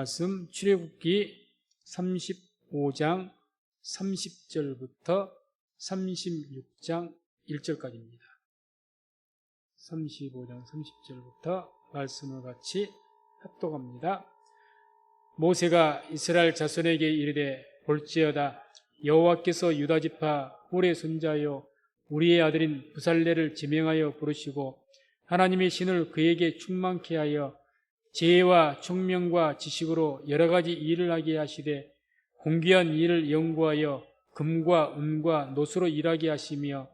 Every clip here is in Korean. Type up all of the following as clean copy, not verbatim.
말씀 출애굽기 35장 30절부터 36장 1절까지입니다. 35장 30절부터 말씀을 같이 합독합니다. 모세가 이스라엘 자손에게 이르되 볼지어다 여호와께서 유다 지파 훌의 손자요 우리의 아들인 부살레를 지명하여 부르시고 하나님의 신을 그에게 충만케 하여 지혜와 총명과 지식으로 여러 가지 일을 하게 하시되 공귀한 일을 연구하여 금과 은과 노수로 일하게 하시며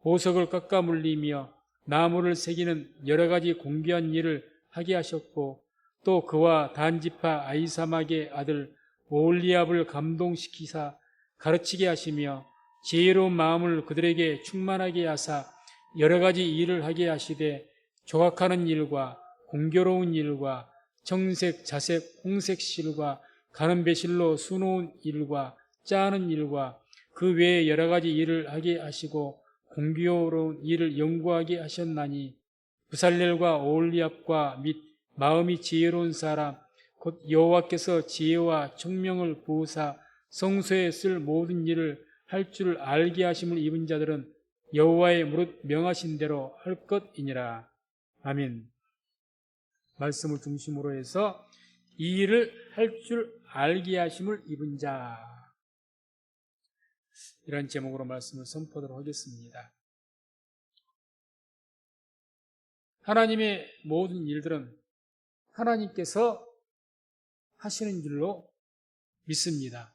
보석을 깎아 물리며 나무를 새기는 여러 가지 공귀한 일을 하게 하셨고 또 그와 단 지파 아히사막의 아들 오홀리압을 감동시키사 가르치게 하시며 지혜로운 마음을 그들에게 충만하게 하사 여러 가지 일을 하게 하시되 조각하는 일과 공교로운 일과 정색, 자색, 홍색 실과 가는 배실로 수놓은 일과 짜는 일과 그 외에 여러 가지 일을 하게 하시고 공교로운 일을 연구하게 하셨나니 부살렐과 오홀리압과 및 마음이 지혜로운 사람 곧 여호와께서 지혜와 총명을 부으사 성소에 쓸 모든 일을 할 줄 알게 하심을 입은 자들은 여호와의 무릇 명하신 대로 할 것이니라. 아멘. 말씀을 중심으로 해서 이 일을 할 줄 알게 하심을 입은 자, 이런 제목으로 말씀을 선포하도록 하겠습니다. 하나님의 모든 일들은 하나님께서 하시는 일로 믿습니다.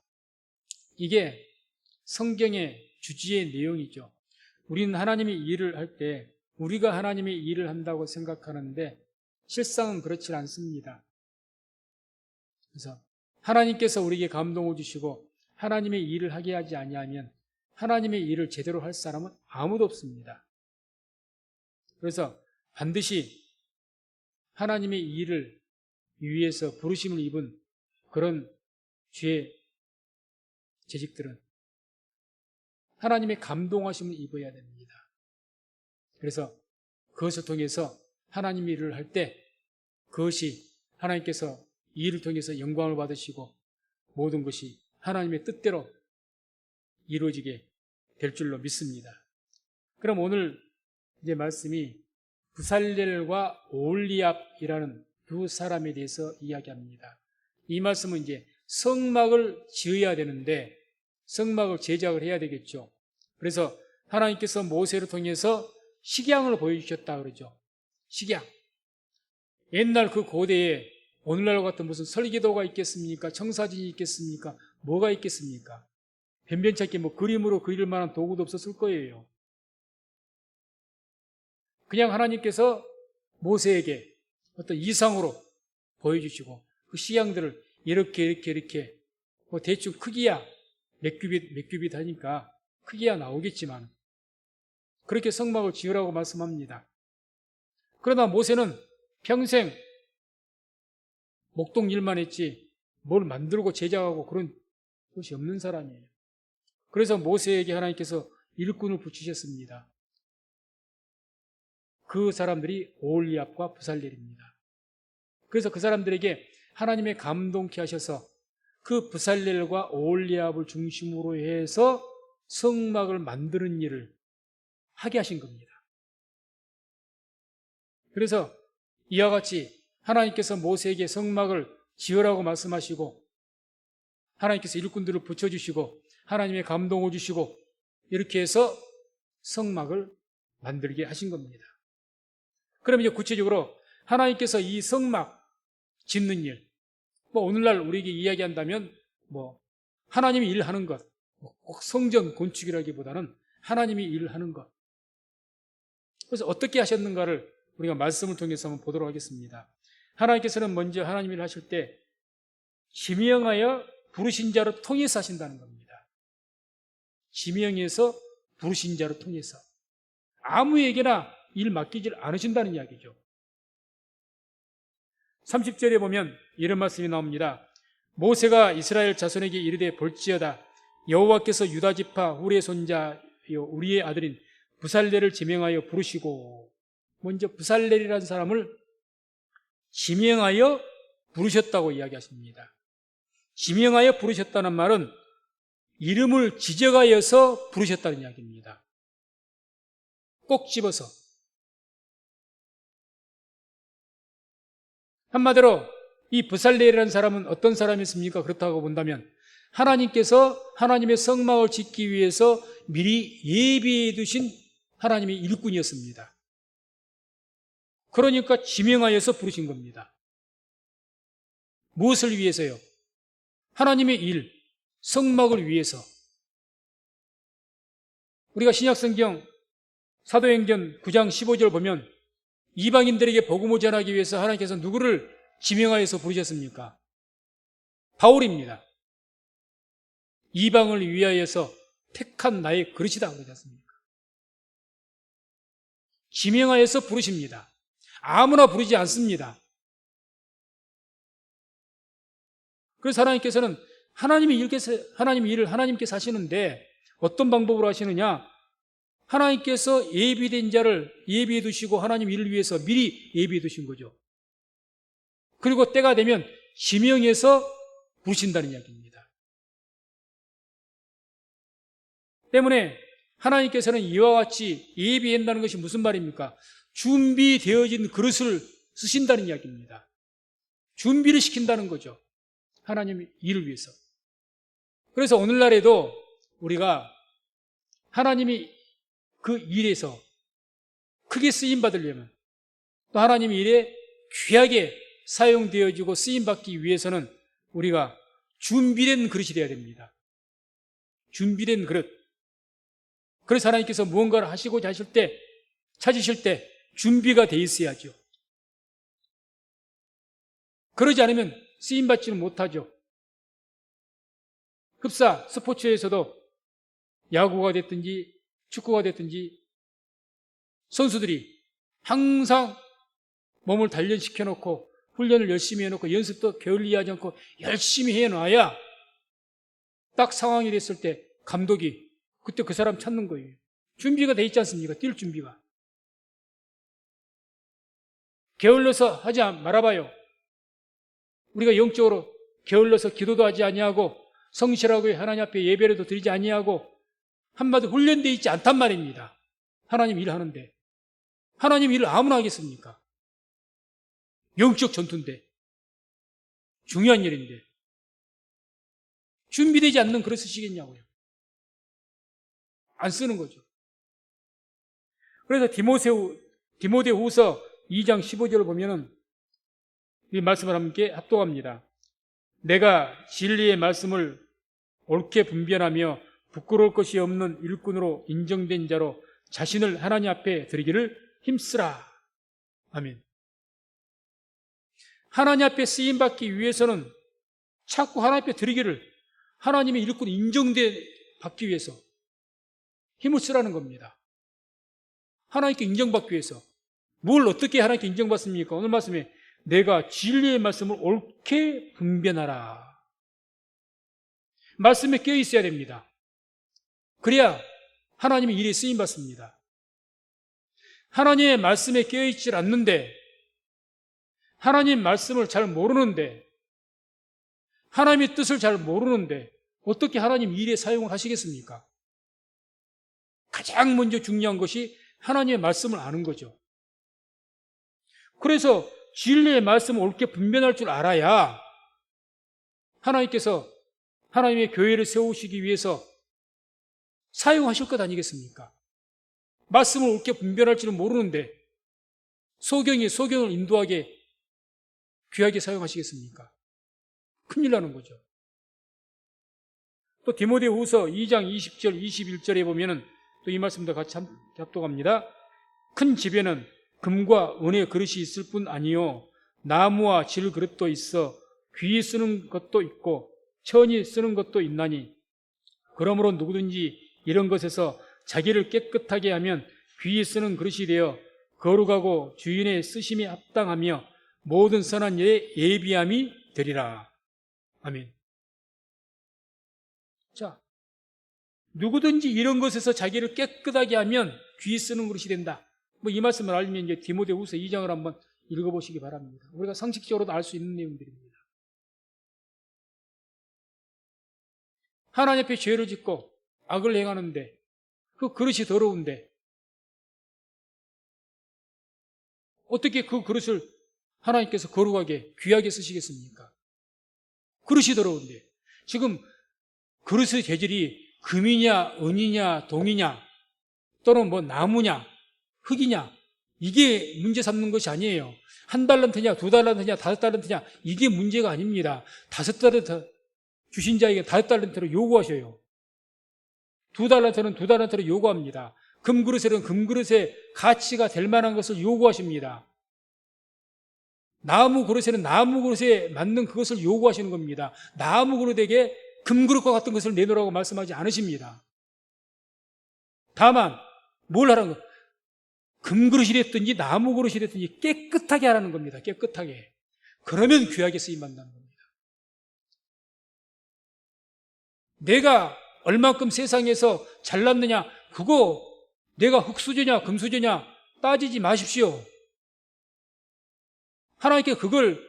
이게 성경의 주지의 내용이죠. 우리는 하나님의 일을 할 때 우리가 하나님의 일을 한다고 생각하는데 실상은 그렇지 않습니다. 그래서 하나님께서 우리에게 감동을 주시고 하나님의 일을 하게 하지 아니하면 하나님의 일을 제대로 할 사람은 아무도 없습니다. 그래서 반드시 하나님의 일을 위해서 부르심을 입은 그런 죄 재직들은 하나님의 감동하심을 입어야 됩니다. 그래서 그것을 통해서 하나님의 일을 할 때 그것이 하나님께서 이 일을 통해서 영광을 받으시고 모든 것이 하나님의 뜻대로 이루어지게 될 줄로 믿습니다. 그럼 오늘 이제 말씀이 부살렐과 오홀리압이라는 두 사람에 대해서 이야기합니다. 이 말씀은 이제 성막을 지어야 되는데 성막을 제작을 해야 되겠죠. 그래서 하나님께서 모세를 통해서 식양을 보여주셨다 그러죠. 식양. 옛날 그 고대에 오늘날 같은 무슨 설계도가 있겠습니까? 청사진이 있겠습니까? 뭐가 있겠습니까? 변변찮게 뭐 그림으로 그릴 만한 도구도 없었을 거예요. 그냥 하나님께서 모세에게 어떤 이상으로 보여주시고 그 식양들을 이렇게 뭐 대충 크기야 몇 규빗 하니까 크기야 나오겠지만 그렇게 성막을 지으라고 말씀합니다. 그러나 모세는 평생 목동 일만 했지 뭘 만들고 제작하고 그런 것이 없는 사람이에요. 그래서 모세에게 하나님께서 일꾼을 붙이셨습니다. 그 사람들이 오홀리압과 부살렐입니다. 그래서 그 사람들에게 하나님의 감동케 하셔서 그 부살렐과 오홀리압을 중심으로 해서 성막을 만드는 일을 하게 하신 겁니다. 그래서 이와 같이 하나님께서 모세에게 성막을 지으라고 말씀하시고 하나님께서 일꾼들을 붙여주시고 하나님의 감동을 주시고 이렇게 해서 성막을 만들게 하신 겁니다. 그럼 이제 구체적으로 하나님께서 이 성막 짓는 일, 뭐 오늘날 우리에게 이야기한다면 뭐 하나님이 일하는 것, 꼭 성전 건축이라기보다는 하나님이 일을 하는 것. 그래서 어떻게 하셨는가를 우리가 말씀을 통해서 한번 보도록 하겠습니다. 하나님께서는 먼저 하나님 일을 하실 때 지명하여 부르신 자로 통해서 하신다는 겁니다. 지명해서 부르신 자로 통해서 아무에게나 일 맡기질 않으신다는 이야기죠. 30절에 보면 이런 말씀이 나옵니다. 모세가 이스라엘 자손에게 이르되 볼지어다 여호와께서 유다 지파 훌의 손자요 우리의 아들인 부살렐을 지명하여 부르시고, 먼저 부살렐이라는 사람을 지명하여 부르셨다고 이야기하십니다. 지명하여 부르셨다는 말은 이름을 지적하여서 부르셨다는 이야기입니다. 꼭 집어서. 한마디로 이 브살레엘이라는 사람은 어떤 사람이었습니까? 그렇다고 본다면 하나님께서 하나님의 성막을 짓기 위해서 미리 예비해 두신 하나님의 일꾼이었습니다. 그러니까 지명하여서 부르신 겁니다. 무엇을 위해서요? 하나님의 일, 성막을 위해서. 우리가 신약성경 사도행전 9장 15절 보면 이방인들에게 복음을 전하기 위해서 하나님께서 누구를 지명하여서 부르셨습니까? 바울입니다. 이방을 위하여서 택한 나의 그릇이다 그러지 않습니까? 지명하여서 부르십니다. 아무나 부르지 않습니다. 그래서 하나님께서는 하나님의 일을 하나님께서 하시는데 어떤 방법으로 하시느냐? 하나님께서 예비된 자를 예비해 두시고 하나님 일을 위해서 미리 예비해 두신 거죠. 그리고 때가 되면 지명해서 부르신다는 이야기입니다. 때문에 하나님께서는 이와 같이 예비한다는 것이 무슨 말입니까? 준비되어진 그릇을 쓰신다는 이야기입니다. 준비를 시킨다는 거죠. 하나님의 일을 위해서. 그래서 오늘날에도 우리가 하나님이 그 일에서 크게 쓰임 받으려면 또 하나님의 일에 귀하게 사용되어지고 쓰임 받기 위해서는 우리가 준비된 그릇이 되어야 됩니다. 준비된 그릇. 그래서 하나님께서 무언가를 하시고자 하실 때, 찾으실 때 준비가 돼 있어야죠. 그러지 않으면 쓰임 받지는 못하죠. 흡사, 스포츠에서도 야구가 됐든지 축구가 됐든지 선수들이 항상 몸을 단련시켜 놓고 훈련을 열심히 해놓고 연습도 게을리하지 않고 열심히 해놔야 딱 상황이 됐을 때 감독이 그때 그 사람 찾는 거예요. 준비가 돼 있지 않습니까? 뛸 준비가. 게을러서 하지 말아봐요. 우리가 영적으로 게을러서 기도도 하지 아니하고 성실하고 하나님 앞에 예배라도 드리지 아니하고 한마디로 훈련되어 있지 않단 말입니다. 하나님 일하는데. 하나님 일을 아무나 하겠습니까? 영적 전투인데. 중요한 일인데. 준비되지 않는 그릇 쓰시겠냐고요. 안 쓰는 거죠. 그래서 디모데후서 2장 15절을 보면은 이 말씀을 함께 합독합니다. 내가 진리의 말씀을 옳게 분별하며 부끄러울 것이 없는 일꾼으로 인정된 자로 자신을 하나님 앞에 드리기를 힘쓰라. 아멘. 하나님 앞에 쓰임받기 위해서는 자꾸 하나님 앞에 드리기를 하나님의 일꾼 받기 위해서 힘을 쓰라는 겁니다. 하나님께 인정받기 위해서. 뭘 어떻게 하나님께 인정받습니까? 오늘 말씀에 내가 진리의 말씀을 옳게 분별하라. 말씀에 깨어 있어야 됩니다. 그래야 하나님의 일에 쓰임받습니다. 하나님의 말씀에 깨어 있질 않는데, 하나님 말씀을 잘 모르는데, 하나님의 뜻을 잘 모르는데 어떻게 하나님 일에 사용을 하시겠습니까? 가장 먼저 중요한 것이 하나님의 말씀을 아는 거죠. 그래서 진리의 말씀을 옳게 분별할 줄 알아야 하나님께서 하나님의 교회를 세우시기 위해서 사용하실 것 아니겠습니까? 말씀을 옳게 분별할 줄은 모르는데 소경을 인도하게 귀하게 사용하시겠습니까? 큰일 나는 거죠. 또 디모데후서 2장 20절 21절에 보면은 또 이 말씀도 같이 합독합니다. 큰 집에는 금과 은의 그릇이 있을 뿐 아니요 나무와 질 그릇도 있어 귀히 쓰는 것도 있고 천히 쓰는 것도 있나니 그러므로 누구든지 이런 것에서 자기를 깨끗하게 하면 귀히 쓰는 그릇이 되어 거룩하고 주인의 쓰심에 합당하며 모든 선한 일에 예비함이 되리라. 아멘. 자, 누구든지 이런 것에서 자기를 깨끗하게 하면 귀히 쓰는 그릇이 된다. 이 말씀을 알면 이제 디모데후서 2장을 한번 읽어보시기 바랍니다. 우리가 상식적으로도 알 수 있는 내용들입니다. 하나님 앞에 죄를 짓고 악을 행하는데 그 그릇이 더러운데 어떻게 그 그릇을 하나님께서 거룩하게 귀하게 쓰시겠습니까? 그릇이 더러운데 지금 그릇의 재질이 금이냐 은이냐 동이냐 또는 뭐 나무냐 흙이냐 이게 문제 삼는 것이 아니에요. 1달란트냐 2달란트냐 5달란트냐 이게 문제가 아닙니다. 5달란트 주신 자에게 5달란트를 요구하셔요. 2달란트는 2달란트를 요구합니다. 금그릇에는 금그릇의 가치가 될 만한 것을 요구하십니다. 나무 그릇에는 나무 그릇에 맞는 그것을 요구하시는 겁니다. 나무 그릇에게 금그릇과 같은 것을 내놓으라고 말씀하지 않으십니다. 다만 뭘 하라는 거? 금그릇이랬든지 나무 그릇이랬든지 깨끗하게 하라는 겁니다. 깨끗하게. 그러면 귀하게 쓰임받는다는 겁니다. 내가 얼만큼 세상에서 잘났느냐 그거 내가 흙수저냐 금수저냐 따지지 마십시오. 하나님께 그걸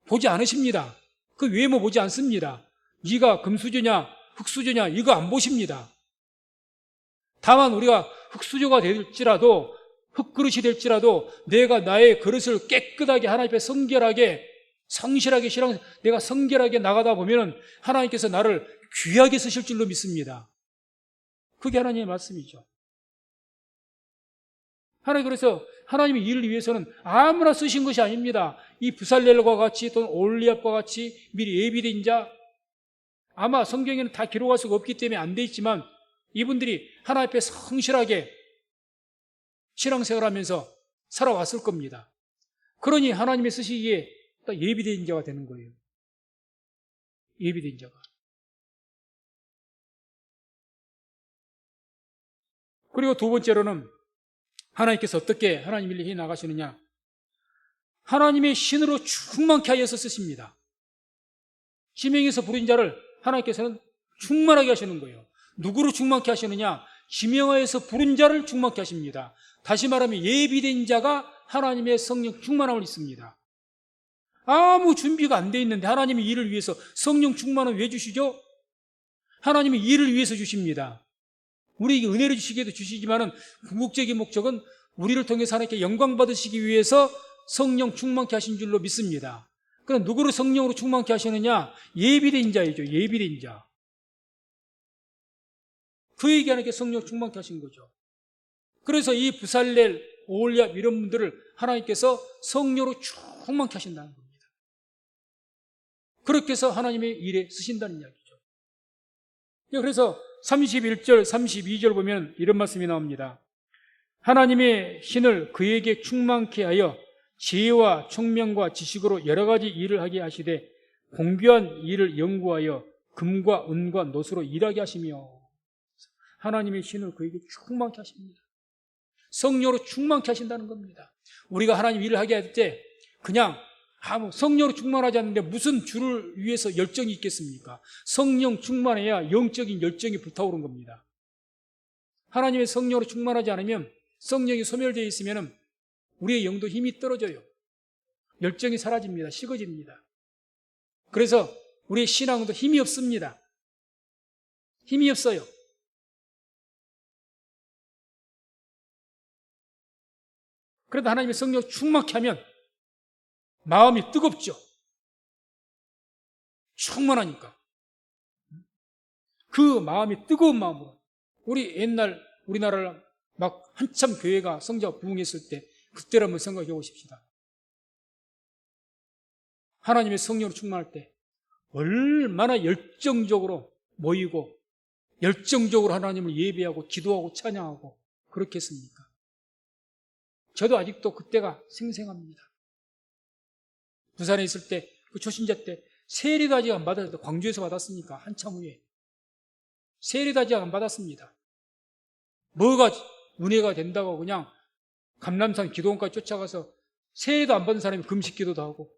보지 않으십니다. 그 외모 보지 않습니다. 네가 금수저냐 흙수저냐 이거 안 보십니다. 다만 우리가 흙수저가 될지라도 흙그릇이 될지라도 내가 나의 그릇을 깨끗하게 하나님 앞에 성결하게 성실하게 내가 성결하게 나가다 보면 하나님께서 나를 귀하게 쓰실 줄로 믿습니다. 그게 하나님의 말씀이죠. 하나님 그래서 하나님의 일을 위해서는 아무나 쓰신 것이 아닙니다. 이 부살렐과 같이 또는 올리압과 같이 미리 예비된 자 아마 성경에는 다 기록할 수가 없기 때문에 안 돼 있지만 이분들이 하나님 앞에 성실하게 신앙생활하면서 살아왔을 겁니다. 그러니 하나님의 쓰시기에 딱 예비된 자가 되는 거예요. 예비된 자가. 그리고 두 번째로는 하나님께서 어떻게 하나님 일을 해 나가시느냐. 하나님의 신으로 충만케 하여서 쓰십니다. 지명에서 부른 자를 하나님께서는 충만하게 하시는 거예요. 누구로 충만케 하시느냐? 지명하여서 부른 자를 충만케 하십니다. 다시 말하면 예비된 자가 하나님의 성령 충만함을 있습니다. 아무 준비가 안 돼 있는데 하나님의 일을 위해서 성령 충만은 왜 주시죠? 하나님의 일을 위해서 주십니다. 우리에게 은혜를 주시기도 주시지만은 궁극적인 목적은 우리를 통해서 하나님께 영광 받으시기 위해서 성령 충만케 하신 줄로 믿습니다. 그럼 누구를 성령으로 충만케 하시느냐? 예비된 자이죠. 예비된 자. 그에게 하나님께 성령 충만케 하신 거죠. 그래서 이 부살렐, 오홀리압 이런 분들을 하나님께서 성령으로 충만케 하신다는 겁니다. 그렇게 해서 하나님의 일에 쓰신다는 이야기죠. 그래서 31절, 32절 보면 이런 말씀이 나옵니다. 하나님의 신을 그에게 충만케 하여 지혜와 총명과 지식으로 여러 가지 일을 하게 하시되 공교한 일을 연구하여 금과 은과 노수로 일하게 하시며 하나님의 신을 그에게 충만케 하십니다. 성령으로 충만케 하신다는 겁니다. 우리가 하나님 일을 하게 할 때 그냥 성령으로 충만하지 않는데 무슨 주를 위해서 열정이 있겠습니까? 성령 충만해야 영적인 열정이 불타오른 겁니다. 하나님의 성령으로 충만하지 않으면 성령이 소멸되어 있으면 우리의 영도 힘이 떨어져요. 열정이 사라집니다. 식어집니다. 그래서 우리의 신앙도 힘이 없습니다. 힘이 없어요. 그래도 하나님의 성령 충만케 하면 마음이 뜨겁죠. 충만하니까. 그 마음이 뜨거운 마음으로 우리 옛날 우리나라를 막 한참 교회가 성자가 부흥했을 때 그때를 한번 생각해 보십시다. 하나님의 성령으로 충만할 때 얼마나 열정적으로 모이고 열정적으로 하나님을 예배하고 기도하고 찬양하고 그렇게 했습니까? 저도 아직도 그때가 생생합니다. 부산에 있을 때 그 초신자 때 세례도 아직 안 받았을 때 광주에서 받았으니까 한참 후에 세례도 아직 안 받았습니다. 뭐가 은혜가 된다고 그냥 감람산 기도원까지 쫓아가서 세례도 안 받은 사람이 금식 기도도 하고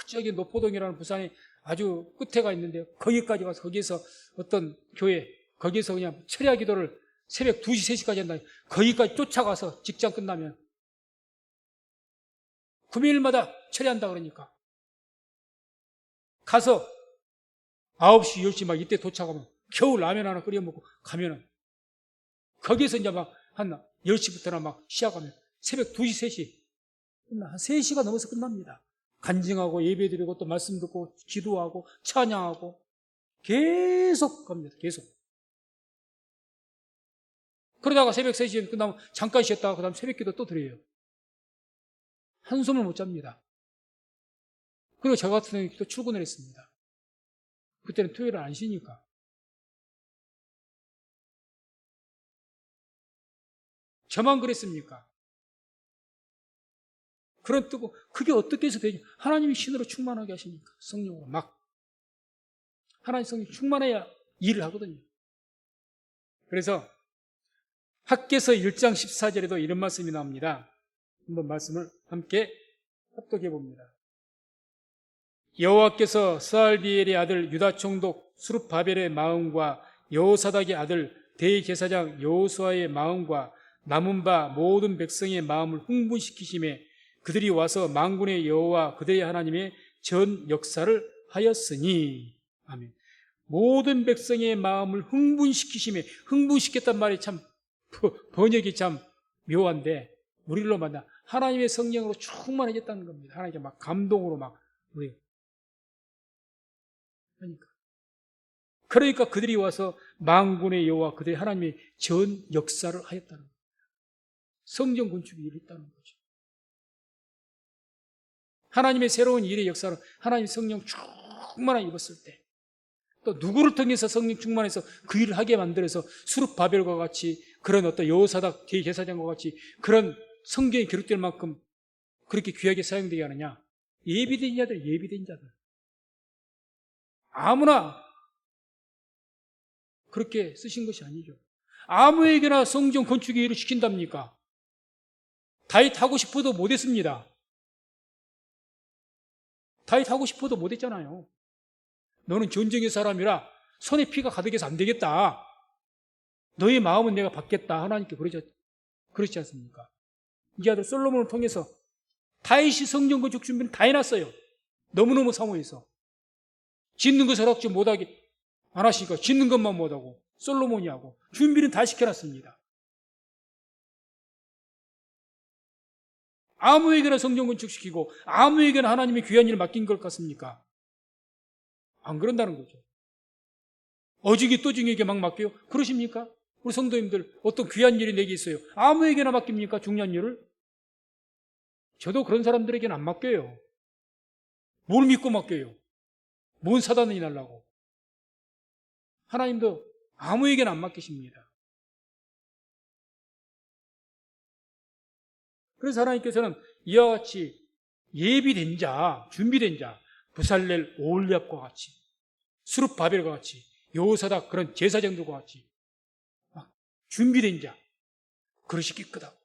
저기 노포동이라는 부산에 아주 끝에가 있는데 거기까지 가서 거기에서 어떤 교회 거기에서 그냥 철야 기도를 새벽 2시, 3시까지 한다. 거기까지 쫓아가서 직장 끝나면 금요일마다 처리한다 그러니까. 가서 9시, 10시 막 이때 도착하면 겨우 라면 하나 끓여 먹고 가면은 거기에서 이제 막 한 10시부터나 막 시작하면 새벽 2시, 3시 한 3시가 넘어서 끝납니다. 간증하고 예배드리고 또 말씀 듣고 기도하고 찬양하고 계속 갑니다. 계속. 그러다가 새벽 3시에 끝나면 잠깐 쉬었다가 그 다음 새벽 기도 또 드려요. 한숨을 못 잡니다. 그리고 저 같은 경우에 또 출근을 했습니다. 그때는 토요일을 안 쉬니까. 저만 그랬습니까? 그런 뜨고 그게 어떻게 해서 되죠? 하나님이 신으로 충만하게 하시니까 성령으로 막 하나님 성령 충만해야 일을 하거든요. 그래서 학개서 1장 14절에도 이런 말씀이 나옵니다. 한번 말씀을 함께 합독해 봅니다. 여호와께서 스알디엘의 아들 유다 총독 수룹바벨의 마음과 여호사닥의 아들 대제사장 여호수아의 마음과 남은 바 모든 백성의 마음을 흥분시키심에 그들이 와서 만군의 여호와 그들의 하나님의 전 역사를 하였으니. 아멘. 모든 백성의 마음을 흥분시키심에, 흥분시켰단 말이 참 번역이 참 묘한데 우리로 만나 하나님의 성령으로 충만해졌다는 겁니다. 하나님께 막 감동으로 막 우리 그러니까 그들이 와서 만군의 여호와 그들의 하나님의 전 역사를 하였다는 거예요. 성전 건축이 일했다는 거죠. 하나님의 새로운 일의 역사로 하나님의 성령 충만하게 입었을 때 또 누구를 통해서 성령 충만해서 그 일을 하게 만들어서 수룹바벨과 같이 그런 어떤 여호사닥 대제사장과 같이 그런 성경에 기록될 만큼 그렇게 귀하게 사용되게 하느냐? 예비된 자들, 예비된 자들. 아무나 그렇게 쓰신 것이 아니죠. 아무에게나 성전 건축의 일을 시킨답니까? 다윗 하고 싶어도 못했습니다. 다윗 하고 싶어도 못했잖아요. 너는 전쟁의 사람이라 손에 피가 가득해서 안 되겠다. 너의 마음은 내가 받겠다. 하나님께 그러지 않습니까? 이 아들 솔로몬을 통해서 다윗이 성전 건축 준비는 다 해놨어요. 너무너무 사모해서. 짓는 것을 허락지 못하게 안 하시니까 짓는 것만 못하고 솔로몬이 하고 준비는 다 시켜놨습니다. 아무에게나 성전 건축시키고 아무에게나 하나님의 귀한 일을 맡긴 것 같습니까? 안 그런다는 거죠. 어중이 또중이에게 막 맡겨요? 그러십니까? 우리 성도님들 어떤 귀한 일이 내게 있어요. 아무에게나 맡깁니까? 중요한 일을? 저도 그런 사람들에게는 안 맡겨요. 뭘 믿고 맡겨요? 뭔 사단이 날라고? 하나님도 아무에게나 안 맡기십니다. 그래서 하나님께서는 이와 같이 예비된 자, 준비된 자, 부살렐 오홀리압과 같이 수룹바벨과 같이 여호사닥 그런 제사장들과 같이 준비된 자 그릇이 깨끗하고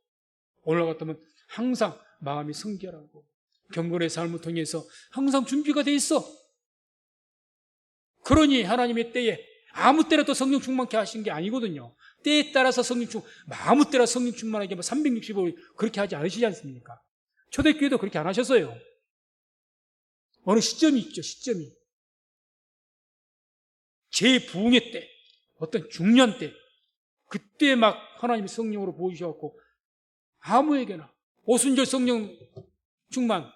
올라갔다면 항상 마음이 성결하고 경건의 삶을 통해서 항상 준비가 돼 있어. 그러니 하나님의 때에 아무 때나 또 성령 충만케 하신 게 아니거든요. 때에 따라서 아무 때나 성령 충만하게 365일 그렇게 하지 않으시지 않습니까? 초대교회도 그렇게 안 하셨어요. 어느 시점이 있죠. 시점이. 제 부흥의 때, 어떤 중년 때, 그때 막 하나님의 성령으로 보이셔갖고 아무에게나 오순절 성령 충만,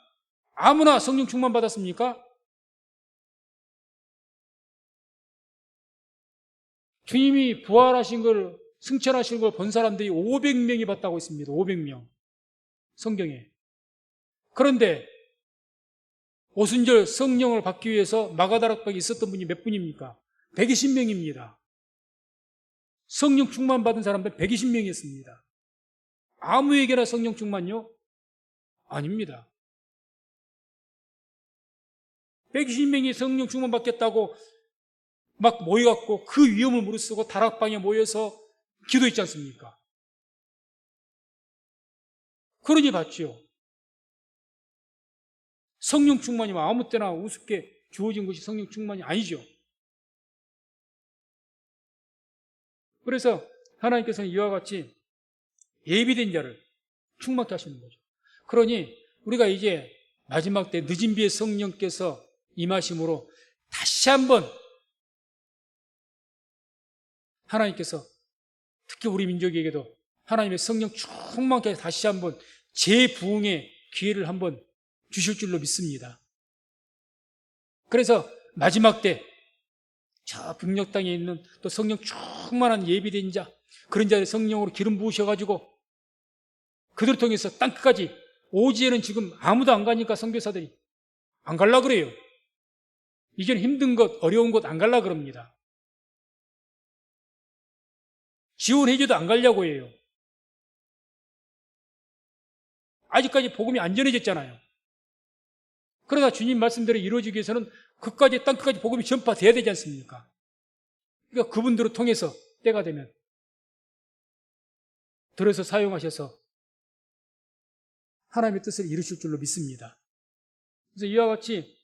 아무나 성령 충만 받았습니까? 주님이 부활하신 걸, 승천하신 걸 본 사람들이 500명이 봤다고 했습니다. 500명. 성경에. 그런데 오순절 성령을 받기 위해서 마가다락방에 있었던 분이 몇 분입니까? 120명입니다. 성령 충만 받은 사람들 120명이었습니다. 아무에게나 성령 충만요? 아닙니다. 120명이 성령 충만 받겠다고 막 모여갖고 그 위험을 무릅쓰고 다락방에 모여서 기도했지 않습니까? 그러니 봤죠. 성령 충만이면 아무 때나 우습게 주어진 것이 성령 충만이 아니죠. 그래서 하나님께서는 이와 같이 예비된 자를 충만케 하시는 거죠. 그러니 우리가 이제 마지막 때 늦은 비에 성령께서 임하심으로 다시 한번 하나님께서 특히 우리 민족에게도 하나님의 성령 충만케 다시 한번 재부흥의 기회를 한번 주실 줄로 믿습니다. 그래서 마지막 때 저 북녘 땅에 있는 또 성령 충만한 예비된 자, 그런 자를 성령으로 기름 부으셔가지고 그들을 통해서 땅끝까지, 오지에는 지금 아무도 안 가니까 선교사들이 안 갈라 그래요. 이제는 힘든 것, 어려운 곳 안 갈라 그럽니다. 지원해줘도 안 가려고 해요. 아직까지 복음이 안 전해졌잖아요. 그러나 주님 말씀대로 이루어지기 위해서는 그까지, 땅끝까지 복음이 전파돼야 되지 않습니까? 그러니까 그분들을 통해서 때가 되면 들어서 사용하셔서 하나님의 뜻을 이루실 줄로 믿습니다. 그래서 이와 같이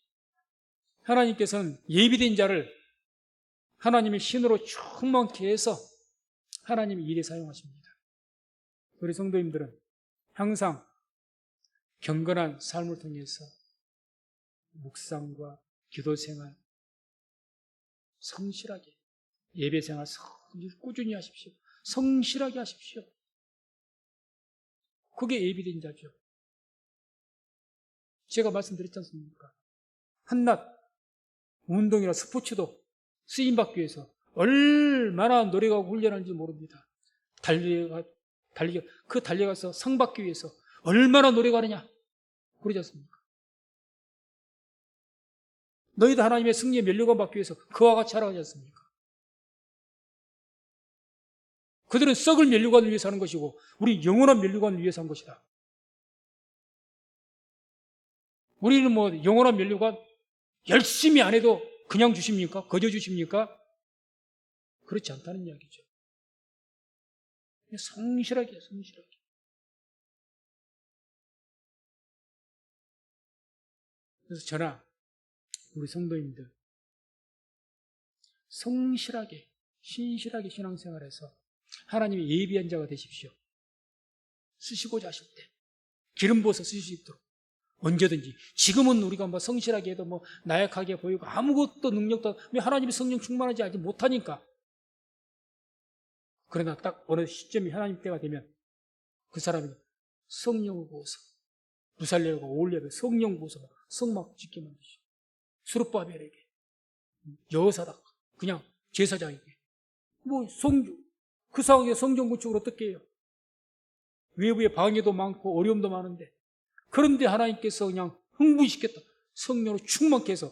하나님께서는 예비된 자를 하나님의 신으로 충만케 해서 하나님의 일에 사용하십니다. 우리 성도님들은 항상 경건한 삶을 통해서 묵상과 기도 생활, 성실하게 예배 생활 꾸준히 하십시오. 성실하게 하십시오. 그게 예비된 자죠. 제가 말씀드렸지 않습니까? 한낱 운동이나 스포츠도 쓰임받기 위해서 얼마나 노력하고 훈련하는지 모릅니다. 달려가서 상 받기 위해서 얼마나 노력하느냐 그러지 않습니까? 너희도 하나님의 승리의 면류관 받기 위해서 그와 같이 하라고 하지 않습니까? 그들은 썩을 면류관을 위해서 하는 것이고 우리 영원한 면류관을 위해서 한 것이다. 우리는 영원한 면류관 열심히 안 해도 그냥 주십니까? 거저 주십니까? 그렇지 않다는 이야기죠. 성실하게. 그래서 저나 우리 성도님들 성실하게, 신실하게 신앙생활해서 하나님의 예비한 자가 되십시오. 쓰시고자 하실 때 기름 부어서 쓰실 수 있도록 언제든지. 지금은 우리가 성실하게 해도 나약하게 보이고 아무것도 능력도, 왜 하나님의 성령 충만하지 아직 못하니까. 그러나 딱 어느 시점이 하나님 때가 되면 그 사람이 성령을 부어서 부살레고 오올리아에 성령 부어서 성막 짓게 만드시고 수르바벨에게 여호사닥 그냥 제사장에게 그 상황에 성전 건축을 어떻게 해요? 외부에 방해도 많고 어려움도 많은데, 그런데 하나님께서 그냥 흥분시켰다. 성령으로 충만케 해서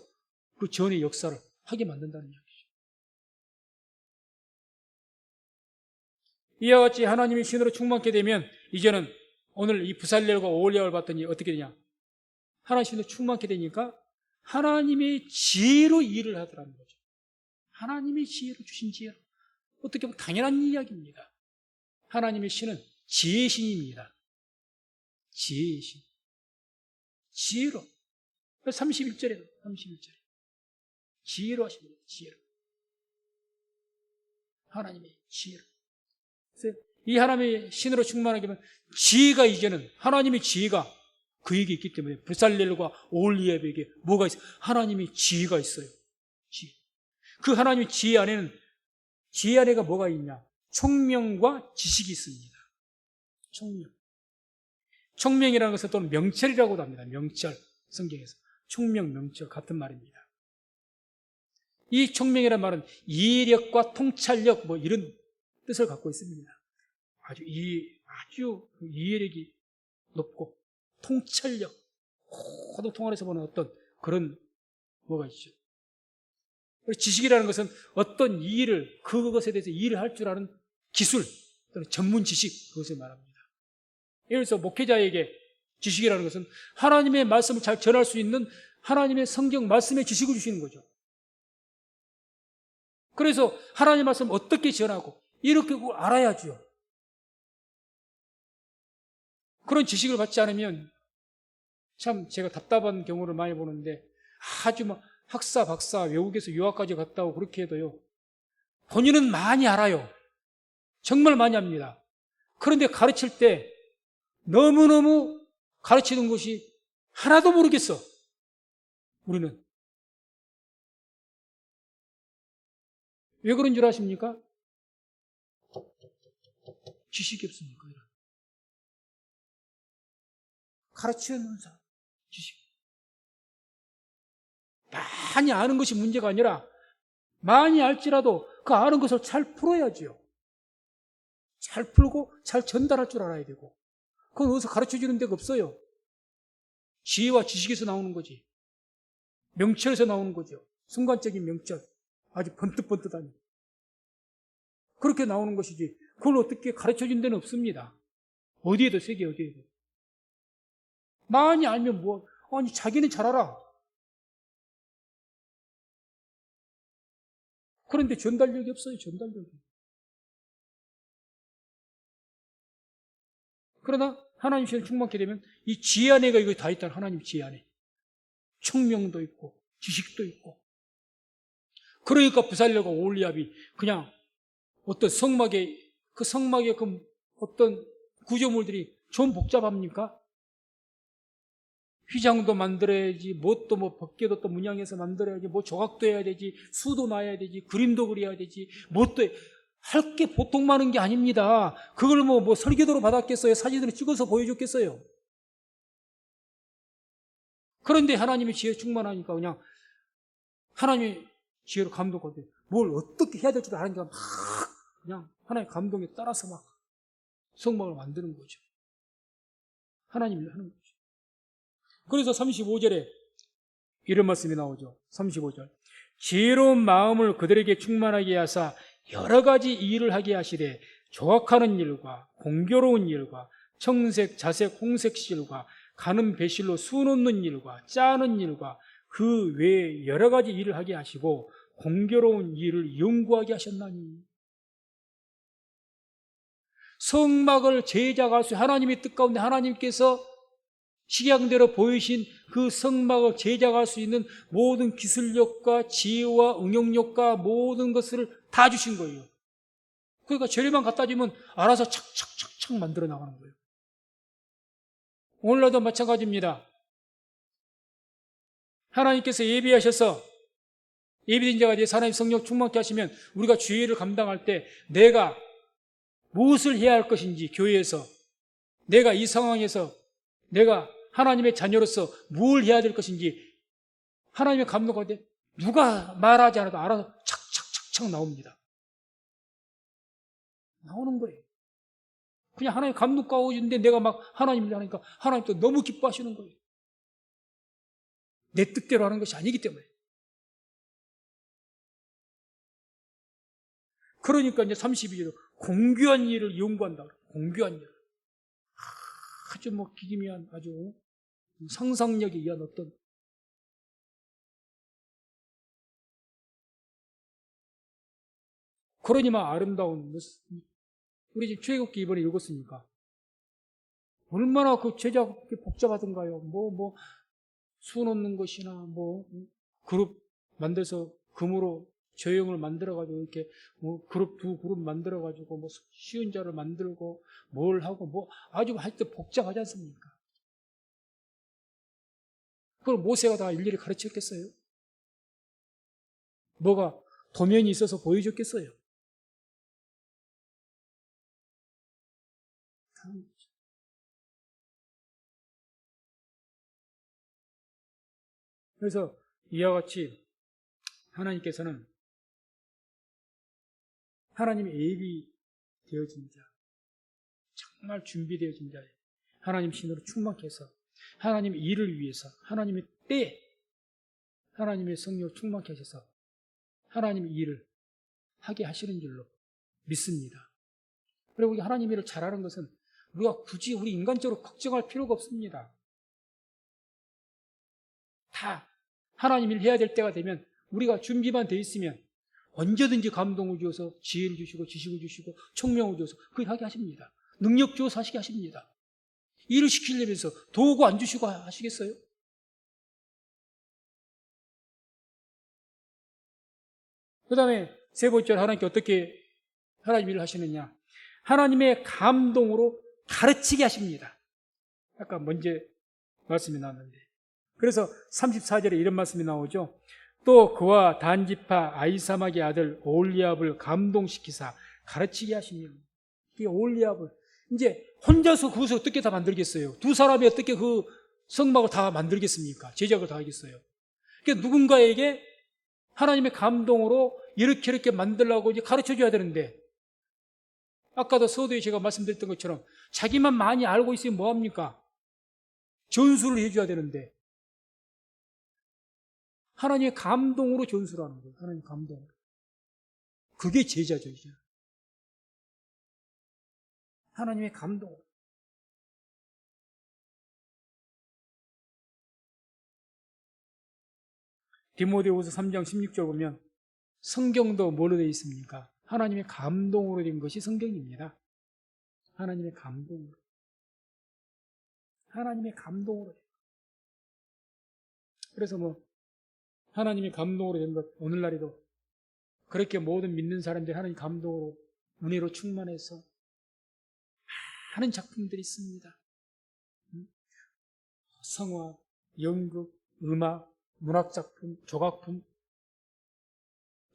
그 전의 역사를 하게 만든다는 이야기죠. 이와 같이 하나님의 신으로 충만케 되면 이제는 오늘 이 부살렐과 오홀리아를 봤더니 어떻게 되냐? 하나님의 신으로 충만케 되니까 하나님의 지혜로 일을 하더라는 거죠. 하나님의 지혜로, 주신 지혜로. 어떻게 보면 당연한 이야기입니다. 하나님의 신은 지혜의 신입니다. 지혜의 신. 지혜로. 31절에 지혜로 하십니다. 지혜로. 하나님의 지혜로. 그래서 이 하나님의 신으로 충만하게 되면 지혜가, 이제는 하나님의 지혜가 그에게 있기 때문에 부살렐과 오홀리압에게 뭐가 있어요? 하나님의 지혜가 있어요. 지혜. 그 하나님의 지혜 안에는, 지혜 안에가 뭐가 있냐? 총명과 지식이 있습니다. 총명. 총명이라는 것은 또는 명철이라고도 합니다. 명철. 성경에서. 총명, 명철 같은 말입니다. 이 총명이라는 말은 이해력과 통찰력 이런 뜻을 갖고 있습니다. 아주 이해력이 높고 통찰력, 모든 통안에서 보는 어떤 그런 뭐가 있죠. 지식이라는 것은 어떤 일을, 그것에 대해서 일을 할 줄 아는 기술 또는 전문 지식, 그것을 말합니다. 예를 들어서 목회자에게 지식이라는 것은 하나님의 말씀을 잘 전할 수 있는 하나님의 성경 말씀의 지식을 주시는 거죠. 그래서 하나님의 말씀을 어떻게 전하고 이렇게 알아야죠. 그런 지식을 받지 않으면 참 제가 답답한 경우를 많이 보는데, 아주 학사, 박사, 외국에서 유학까지 갔다 오고 그렇게 해도요, 본인은 많이 알아요. 정말 많이 합니다. 그런데 가르칠 때 너무너무 가르치는 것이 하나도 모르겠어. 우리는. 왜 그런 줄 아십니까? 지식이 없으니까. 가르치는 사람, 지식. 많이 아는 것이 문제가 아니라 많이 알지라도 그 아는 것을 잘 풀어야지요. 잘 풀고 잘 전달할 줄 알아야 되고. 그건 어디서 가르쳐주는 데가 없어요. 지혜와 지식에서 나오는 거지. 명철에서 나오는 거죠. 순간적인 명철. 아주 번뜩번뜩하니. 그렇게 나오는 것이지. 그걸 어떻게 가르쳐준 데는 없습니다. 어디에도 세계 어디에도. 많이 알면 뭐, 아니, 자기는 잘 알아. 그런데 전달력이 없어요, 전달력이. 그러나 하나님 시에 충만케 되면 이 지혜 안에가 이거 다 있다. 하나님 지혜 안에. 총명도 있고, 지식도 있고. 그러니까 부살려가 올리압이 그냥 어떤 성막의 그 어떤 구조물들이 좀 복잡합니까? 휘장도 만들어야지, 뭣도 뭐 법궤도 또 문양해서 만들어야지, 뭐 조각도 해야 되지, 수도 놔야 되지, 그림도 그려야 되지, 뭣도 할 게 보통 많은 게 아닙니다. 그걸 뭐 설계도로 받았겠어요? 사진으로 찍어서 보여줬겠어요? 그런데 하나님의 지혜 충만하니까 그냥 하나님의 지혜로 감동하고 뭘 어떻게 해야 될지도 아니까 막 그냥 하나님의 감동에 따라서 막 성막을 만드는 거죠. 하나님이 하는 거죠. 그래서 35절에 이런 말씀이 나오죠. 35절. 지혜로운 마음을 그들에게 충만하게 하사 여러 가지 일을 하게 하시되 조각하는 일과 공교로운 일과 청색, 자색, 홍색 실과 가는 배실로 수놓는 일과 짜는 일과 그 외에 여러 가지 일을 하게 하시고 공교로운 일을 연구하게 하셨나니. 성막을 제작할 수 하나님의 뜻 가운데 하나님께서 식양대로 보이신 그 성막을 제작할 수 있는 모든 기술력과 지혜와 응용력과 모든 것을 다 주신 거예요. 그러니까 재료만 갖다 주면 알아서 착착착착 만들어 나가는 거예요. 오늘날도 마찬가지입니다. 하나님께서 예비하셔서 예비된 자가 되어 하나님 성령 충만케 하시면 우리가 주의를 감당할 때 내가 무엇을 해야 할 것인지 교회에서 내가 이 상황에서 내가 하나님의 자녀로서 뭘 해야 될 것인지 하나님의 감동할 때 누가 말하지 않아도 알아서 착착착착 나옵니다. 나오는 거예요. 그냥 하나님 감동 가오는데 내가 막 하나님을 하니까 하나님 또 너무 기뻐하시는 거예요. 내 뜻대로 하는 것이 아니기 때문에. 그러니까 이제 32절로 공교한 일을 연구한다. 공교한 일. 아주 뭐 기기미한 아주 상상력에 의한 어떤 그러니만 아름다운 우리 지금 출애굽기 이번에 읽었으니까 얼마나 그 제작이 복잡하던가요. 수 놓는 것이나 그룹 만들어서 금으로 저형을 만들어가지고 이렇게 그룹 두 그룹 만들어가지고 쉬운 자를 만들고 뭘 하고 아주 하여튼 복잡하지 않습니까? 그걸 모세가 다 일일이 가르쳤겠어요? 뭐가 도면이 있어서 보여줬겠어요? 그래서 이와 같이 하나님께서는 하나님의 예비되어진 자, 정말 준비되어진 자예요. 하나님 신으로 충만케 해서 하나님의 일을 위해서 하나님의 때에 하나님의 성령을 충만케 하셔서 하나님의 일을 하게 하시는 줄로 믿습니다. 그리고 우리 하나님의 일을 잘하는 것은 우리가 굳이 우리 인간적으로 걱정할 필요가 없습니다. 다 하나님 일 해야 될 때가 되면 우리가 준비만 돼 있으면 언제든지 감동을 주어서 지혜를 주시고 지식을 주시고 총명을 주어서 그렇게 하게 하십니다. 능력 주어서 하시게 하십니다. 일을 시키려면서 도구 안 주시고 하시겠어요? 그 다음에 세 번째로 하나님께 어떻게 하나님 일을 하시느냐. 하나님의 감동으로 가르치게 하십니다. 아까 먼저 말씀이 나왔는데, 그래서 34절에 이런 말씀이 나오죠. 또 그와 단지파 아이사막의 아들 오홀리압을 감동시키사 가르치게 하시며, 이 오홀리압을 이제 혼자서 그것을 어떻게 다 만들겠어요? 두 사람이 어떻게 그 성막을 다 만들겠습니까? 제작을 다 하겠어요? 그러니까 누군가에게 하나님의 감동으로 이렇게 만들라고 이제 가르쳐 줘야 되는데, 아까도 서두에 제가 말씀드렸던 것처럼 자기만 많이 알고 있으면 뭐합니까? 전수를 해줘야 되는데, 하나님의 감동으로 전수를 하는 거예요. 하나님의 감동으로. 그게 제자죠, 이제. 하나님의 감동으로. 디모데후서 3장 16절 보면 성경도 뭘로 되어 있습니까? 하나님의 감동으로 된 것이 성경입니다. 하나님의 감동으로. 하나님의 감동으로. 그래서 하나님의 감동으로 된 것, 오늘날에도 그렇게 모든 믿는 사람들이 하나님 감동으로, 은혜로 충만해서 많은 작품들이 있습니다. 성화, 연극, 음악, 문학작품, 조각품,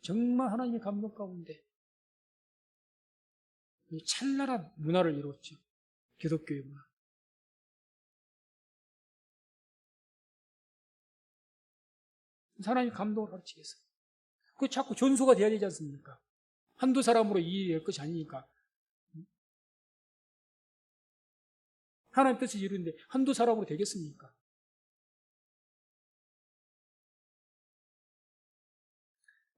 정말 하나님의 감동 가운데 찬란한 문화를 이루었죠. 기독교의 문화. 하나님 감동을 가르치기 위해서. 그 자꾸 전수가 돼야 되지 않습니까? 한두 사람으로 이해할 것이 아니니까. 하나님 뜻을 이루는데 한두 사람으로 되겠습니까?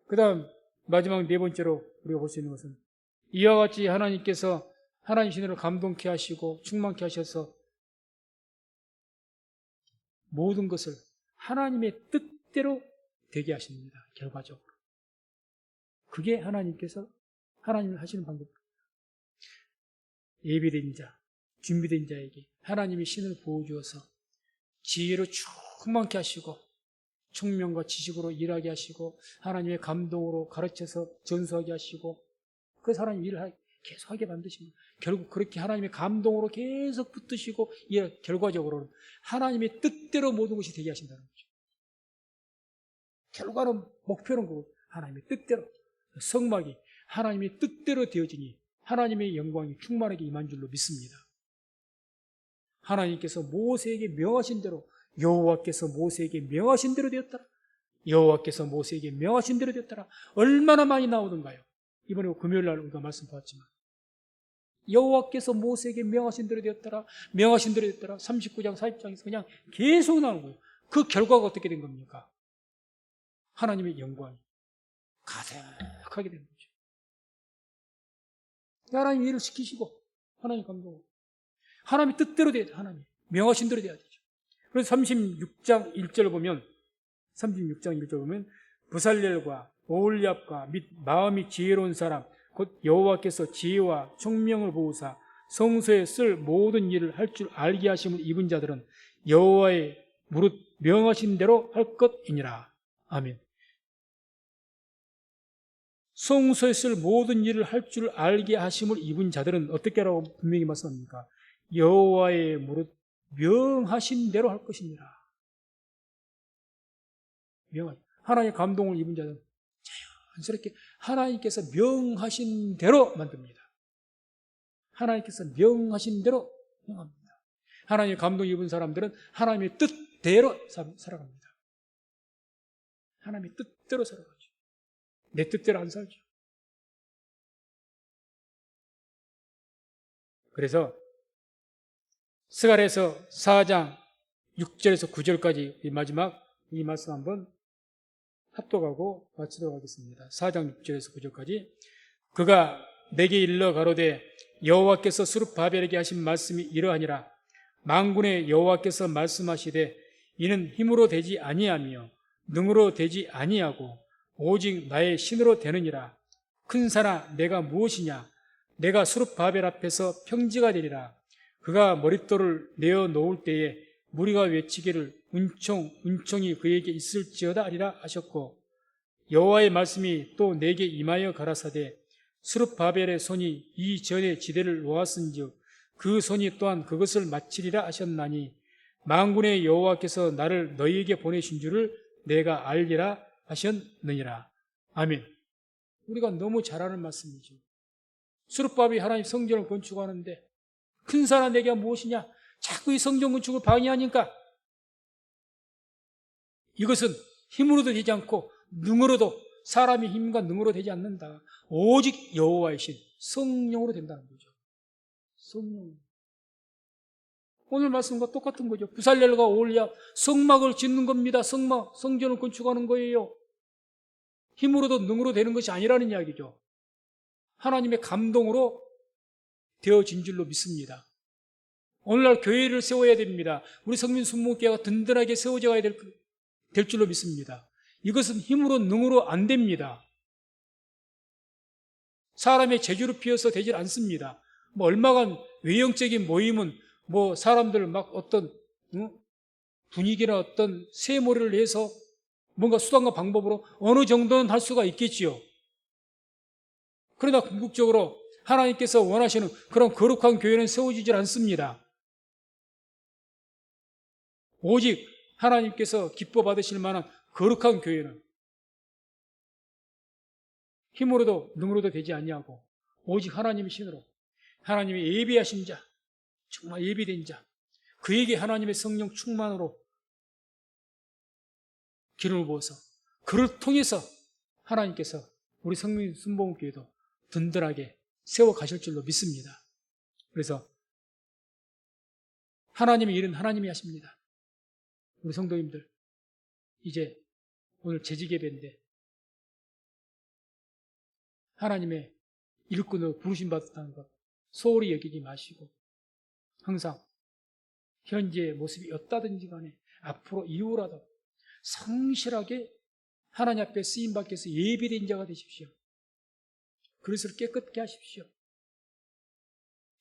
그 다음 마지막 네 번째로 우리가 볼 수 있는 것은, 이와 같이 하나님께서 하나님 신으로 감동케 하시고 충만케 하셔서 모든 것을 하나님의 뜻대로 되게 하십니다. 결과적으로. 그게 하나님께서 하나님을 하시는 방법입니다. 예비된 자, 준비된 자에게 하나님의 신을 부어주어서 지혜로 충만케 하시고 총명과 지식으로 일하게 하시고 하나님의 감동으로 가르쳐서 전수하게 하시고, 그래서 하나님 일을 계속하게 만드십니다. 결국 그렇게 하나님의 감동으로 계속 붙드시고, 결과적으로는 하나님의 뜻대로 모든 것이 되게 하신다는 거죠. 결과는, 목표는 그거, 하나님의 뜻대로. 성막이 하나님의 뜻대로 되어지니 하나님의 영광이 충만하게 임한 줄로 믿습니다. 하나님께서 모세에게 명하신 대로, 여호와께서 모세에게 명하신 대로 되었더라. 여호와께서 모세에게 명하신 대로 되었더라. 얼마나 많이 나오던가요? 이번에 금요일 날 우리가 말씀 봤지만, 여호와께서 모세에게 명하신 대로 되었더라. 명하신 대로 되었더라. 39장, 40장에서 그냥 계속 나오는 거예요. 그 결과가 어떻게 된 겁니까? 하나님의 영광이 가득하게 된 거죠. 하나님 일을 시키시고, 하나님 감동, 하나님의 뜻대로 돼야 돼. 하나님 명하신 대로 돼야 되죠. 그래서 36장 1절을 보면, 부살렐과 오홀리압과 및 마음이 지혜로운 사람 곧 여호와께서 지혜와 총명을 보우사 성소에 쓸 모든 일을 할 줄 알게 하심을 입은 자들은 여호와의 무릇 명하신 대로 할 것이니라. 아멘. 성소에 쓸 모든 일을 할 줄 알게 하심을 입은 자들은 어떻게 하라고 분명히 말씀합니까? 여호와의 무릇 명하신 대로 할 것이니라. 하나님의 감동을 입은 자는 자연스럽게 하나님께서 명하신 대로 만듭니다. 하나님께서 명하신 대로 행합니다. 하나님의 감동 입은 사람들은 하나님의 뜻대로 살아갑니다. 하나님의 뜻대로 살아가죠. 내 뜻대로 안 살죠. 그래서 스가랴서 4장 6절에서 9절까지 이 마지막 이 말씀 한번 합독하고 마치도록 하겠습니다. 4장 6절에서 9절까지. 그가 내게 일러 가로되 여호와께서 스룹바벨에게 하신 말씀이 이러하니라. 만군의 여호와께서 말씀하시되 이는 힘으로 되지 아니하며 능으로 되지 아니하고 오직 나의 신으로 되느니라. 큰 산아 내가 무엇이냐? 내가 스룹바벨 앞에서 평지가 되리라. 그가 머릿돌을 내어 놓을 때에 무리가 외치기를 은총이 그에게 있을지어다 하리라 하셨고, 여호와의 말씀이 또 내게 임하여 가라사대 스룹바벨의 손이 이전에 지대를 놓았은즉 그 손이 또한 그것을 마치리라 하셨나니 만군의 여호와께서 나를 너희에게 보내신 줄을 내가 알리라 하셨느니라. 아멘. 우리가 너무 잘 아는 말씀이죠. 스룹바벨이 하나님 성전을 건축하는데 큰 사람 내게 무엇이냐? 자꾸 이 성전 건축을 방해하니까 이것은 힘으로도 되지 않고 능으로도, 사람의 힘과 능으로 되지 않는다. 오직 여호와이신 성령으로 된다는 거죠. 성령. 오늘 말씀과 똑같은 거죠. 부살렐과 오홀리압 성막을 짓는 겁니다. 성전을 건축하는 거예요. 힘으로도 능으로 되는 것이 아니라는 이야기죠. 하나님의 감동으로 되어진 줄로 믿습니다. 오늘날 교회를 세워야 됩니다. 우리 성민 순목교회가 든든하게 세워져 가야 될 줄로 믿습니다. 이것은 힘으로 능으로 안 됩니다. 사람의 재주로 피어서 되질 않습니다. 얼마간 외형적인 모임은 사람들 막 어떤 분위기나 어떤 세모를 내서 뭔가 수단과 방법으로 어느 정도는 할 수가 있겠지요. 그러나 궁극적으로 하나님께서 원하시는 그런 거룩한 교회는 세워지질 않습니다. 오직 하나님께서 기뻐 받으실 만한 거룩한 교회는 힘으로도 능으로도 되지 아니하고 오직 하나님의 신으로, 하나님의 예비하신 자, 정말 예비된 자, 그에게 하나님의 성령 충만으로 기름을 부어서 그를 통해서 하나님께서 우리 성민 순복음교회도 든든하게 세워 가실 줄로 믿습니다. 그래서 하나님의 일은 하나님이 하십니다. 우리 성도님들, 이제 오늘 재직예배인데 하나님의 일꾼으로 부르심받았다는 것 소홀히 여기지 마시고 항상 현재의 모습이 어떠든지 간에 앞으로 이후라도 성실하게 하나님 앞에 쓰임받기 위해서 예비된 자가 되십시오. 그릇을 깨끗게 하십시오.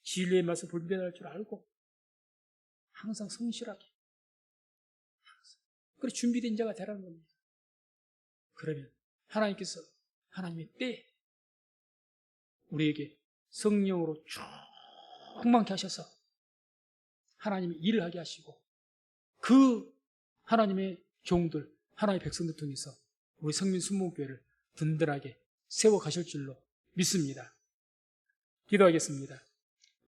진리의 맛을 분별할 줄 알고 항상 성실하게 그래 준비된 자가 되라는 겁니다. 그러면 하나님께서 하나님의 때에 우리에게 성령으로 충만케 하셔서 하나님의 일을 하게 하시고 그 하나님의 종들, 하나님의 백성들 통해서 우리 성민 순복음교회를 든든하게 세워가실 줄로 믿습니다. 기도하겠습니다.